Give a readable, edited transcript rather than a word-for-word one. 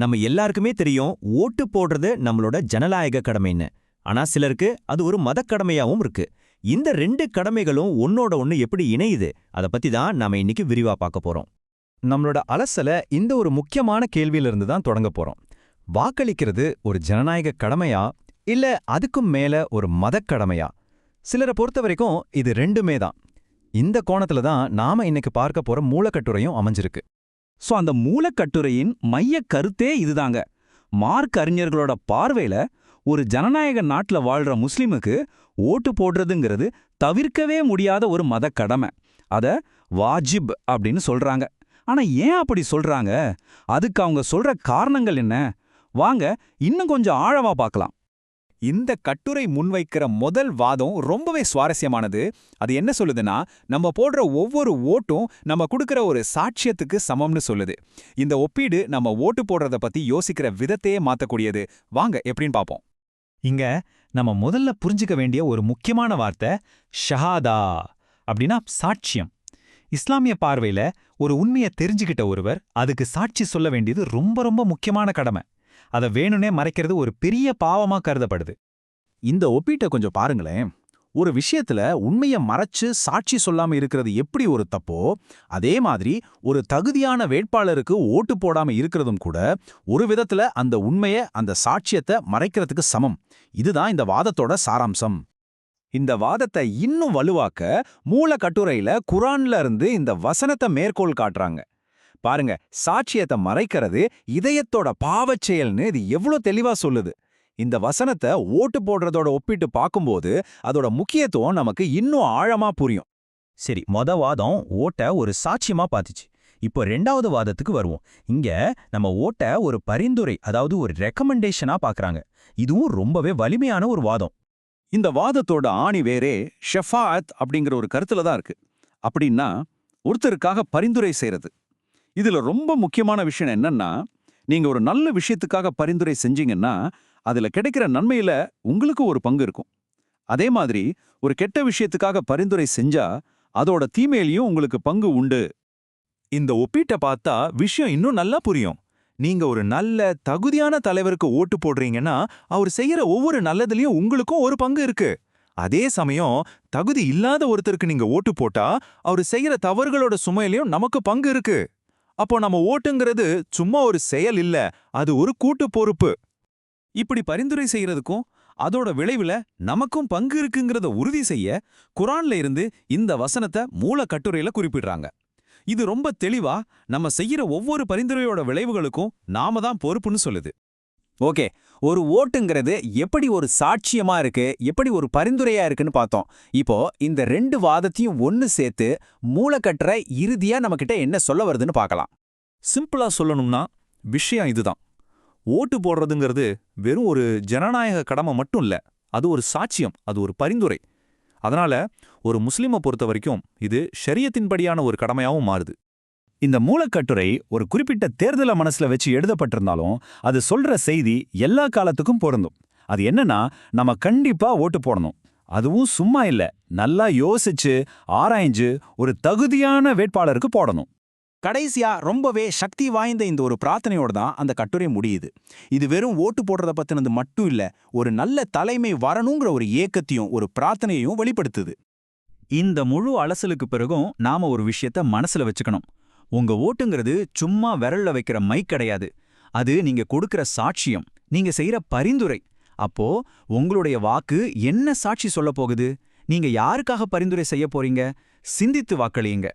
நம்ம எல்லாருக்குமே தெரியும் ஓட்டு போடுறது நம்மளோட ஜனநாயக கடமைன்னு. ஆனா சிலருக்கு அது ஒரு மதக்கடமையாவும் இருக்கு. இந்த ரெண்டு கடமைகளும் ஒன்னோட ஒன்னு எப்படி இணையுது, அத பத்தி தான் நாம இன்னைக்கு விரிவா பார்க்க போறோம். நம்மளோட அலசல இந்த ஒரு முக்கியமான கேள்வியிலிருந்து தான் தொடங்க போறோம். வாக்களிக்கிறது ஒரு ஜனநாயக கடமையா இல்ல அதுக்கும் மேல ஒரு மதக்கடமையா? சிலரை பொறுத்த வரைக்கும் இது ரெண்டுமே தான். இந்த கோணத்துல தான் நாம இன்னைக்கு பார்க்க போற மூலக்கட்டுரையும் அமைஞ்சிருக்கு. அந்த மூலக்கட்டுரையின் மைய கருத்தே இதுதாங்க. மார்க் அறிஞர்களோட பார்வையில ஒரு ஜனநாயக நாட்டுல வாழ்ற முஸ்லிமுக்கு ஓட்டு போடுறதுங்கிறது தவிர்க்கவே முடியாத ஒரு மத கடமை. அத வாஜிப் அப்படின்னு சொல்றாங்க. ஆனா ஏன் அப்படி சொல்றாங்க? அதுக்கு அவங்க சொல்ற காரணங்கள் என்ன? வாங்க இன்னும் கொஞ்சம் ஆழமா பார்க்கலாம். இந்த கட்டுரை முன்வைக்கிற முதல் வாதம் ரொம்பவே சுவாரஸ்யமானது. அது என்ன சொல்லுதுன்னா, நம்ம போடுற ஒவ்வொரு ஓட்டும் நம்ம கொடுக்கிற ஒரு சாட்சியத்துக்கு சமம்னு சொல்லுது. இந்த ஒப்பீடு நம்ம ஓட்டு போடுறத பத்தி யோசிக்கிற விதத்தையே மாத்தக்கூடியது. வாங்க எப்படின்னு பார்ப்போம். இங்க நம்ம முதல்ல புரிஞ்சுக்க வேண்டிய ஒரு முக்கியமான வார்த்தை ஷஹாதா, அப்படின்னா சாட்சியம். இஸ்லாமிய பார்வையில ஒரு உண்மையை தெரிஞ்சுக்கிட்ட ஒருவர் அதுக்கு சாட்சி சொல்ல வேண்டியது ரொம்ப ரொம்ப முக்கியமான கடமை. அதை வேணும்னே மறைக்கிறது ஒரு பெரிய பாவமா கருதப்படுது. இந்த ஒப்பீட்டை கொஞ்சம் பாருங்களேன். ஒரு விஷயத்துல உண்மையை மறைச்சு சாட்சி சொல்லாம இருக்கிறது எப்படி ஒரு தப்போ, அதே மாதிரி ஒரு தகுதியான வேட்பாளருக்கு ஓட்டு போடாம இருக்கிறதும் கூட ஒரு விதத்துல அந்த உண்மையை, அந்த சாட்சியத்தை மறைக்கிறதுக்கு சமம். இதுதான் இந்த வாதத்தோட சாராம்சம். இந்த வாதத்தை இன்னும் வலுவாக்க மூல கட்டுரையில குர்ஆன்ல இருந்து இந்த வசனத்தை மேற்கோள் காட்டுறாங்க. பாருங்க, சாட்சியத்தை மறைக்கிறது இதயத்தோட பாவச் செயல்னு இது எவ்வளோ தெளிவா சொல்லுது. இந்த வசனத்தை ஓட்டு போடுறதோட ஒப்பிட்டு பார்க்கும்போது அதோட முக்கியத்துவம் நமக்கு இன்னும் ஆழமா புரியும். சரி, வாதம் ஓட்ட ஒரு சாட்சியமா பார்த்துச்சு. இப்போ ரெண்டாவது வாதத்துக்கு வருவோம். இங்க நம்ம ஓட்ட ஒரு பரிந்துரை, அதாவது ஒரு ரெக்கமெண்டேஷனா பார்க்கறாங்க. இதுவும் ரொம்பவே வலிமையான ஒரு வாதம். இந்த வாதத்தோட ஆணி வேரே ஷஃபாஅத் அப்படிங்கிற ஒரு கருத்துல தான் இருக்கு. அப்படின்னா ஒருத்தருக்காக பரிந்துரை செய்யறது. இதுல ரொம்ப முக்கியமான விஷயம் என்னன்னா, நீங்க ஒரு நல்ல விஷயத்துக்காக பரிந்துரை செஞ்சீங்கன்னா அதுல கிடைக்கிற நன்மையில உங்களுக்கு ஒரு பங்கு இருக்கும். அதே மாதிரி ஒரு கெட்ட விஷயத்துக்காக பரிந்துரை செஞ்சா அதோட தீமையிலையும் உங்களுக்கு பங்கு உண்டு. இந்த ஒப்பீட்டை பார்த்தா விஷயம் இன்னும் நல்லா புரியும். நீங்க ஒரு நல்ல தகுதியான தலைவருக்கு ஓட்டு போடுறீங்கன்னா அவர் செய்யற ஒவ்வொரு நல்லதுலயும் உங்களுக்கும் ஒரு பங்கு இருக்கு. அதே சமயம் தகுதி இல்லாத ஒருத்தருக்கு நீங்க ஓட்டு போட்டா அவர் செய்யற தவறுகளோட சுமையிலையும் நமக்கு பங்கு இருக்கு. அப்போ நம்ம ஓட்டுங்கிறது சும்மா ஒரு செயல் இல்ல, அது ஒரு கூட்டு பொறுப்பு. இப்படி பரிந்துரை செய்யறதுக்கும் அதோட விளைவுல நமக்கும் பங்கு இருக்குங்கிறத உறுதி செய்ய குர்ஆன்ல இருந்து இந்த வசனத்தை மூல கட்டுரையில குறிப்பிடுறாங்க. இது ரொம்ப தெளிவா நம்ம செய்யற ஒவ்வொரு பரிந்துரையோட விளைவுகளுக்கும் நாம தான் பொறுப்புன்னு சொல்லுது. ஓகே, ஒரு ஓட்டுங்கிறது எப்படி ஒரு சாட்சியமா இருக்கு, எப்படி ஒரு பரிந்துரையா இருக்குன்னு பார்த்தோம். இப்போ இந்த ரெண்டு வாதத்தையும் ஒன்னு சேர்த்து மூலக்கட்டுரை இறுதியா நம்மகிட்ட என்ன சொல்ல வருதுன்னு பார்க்கலாம். சிம்பிளா சொல்லணும்னா விஷயம் இதுதான். ஓட்டு போடுறதுங்கிறது வெறும் ஒரு ஜனநாயக கடமை மட்டும் இல்ல, அது ஒரு சாட்சியம், அது ஒரு பரிந்துரை. அதனால ஒரு முஸ்லிமை பொறுத்த வரைக்கும் இது ஷரியத்தின்படியான ஒரு கடமையாவும் மாறுது. இந்த மூலக்கட்டுரை ஒரு குறிப்பிட்ட தேர்தலை மனசுல வச்சு எழுதப்பட்டிருந்தாலும் அது சொல்ற செய்தி எல்லா காலத்துக்கும் பொருந்தும். அது என்னன்னா, நம்ம கண்டிப்பா ஓட்டு போடணும். அதுவும் சும்மா இல்ல, நல்லா யோசிச்சு ஆராய்ஞ்சு ஒரு தகுதியான வேட்பாளருக்கு போடணும். கடைசியா ரொம்பவே சக்தி வாய்ந்த இந்த ஒரு பிரார்த்தனையோட தான் அந்த கட்டுரை முடியுது. இது வெறும் ஓட்டு போடுறத பத்தினது மட்டும் இல்ல, ஒரு நல்ல தலைமை வரணுங்கிற ஒரு ஏக்கத்தையும் ஒரு பிரார்த்தனையையும் வெளிப்படுத்துது. இந்த முழு அலசலுக்கு பிறகும் நாம ஒரு விஷயத்த மனசுல வச்சுக்கணும். உங்க ஓட்டுங்கிறது சும்மா விரல்ல வைக்கிற மை கிடையாது. அது நீங்க கொடுக்கிற சாட்சியம், நீங்க செய்யற பரிந்துரை. அப்போ உங்களுடைய வாக்கு என்ன சாட்சி சொல்ல போகுது? நீங்க யாருக்காக பரிந்துரை செய்ய போறீங்க? சிந்தித்து வாக்களியுங்க.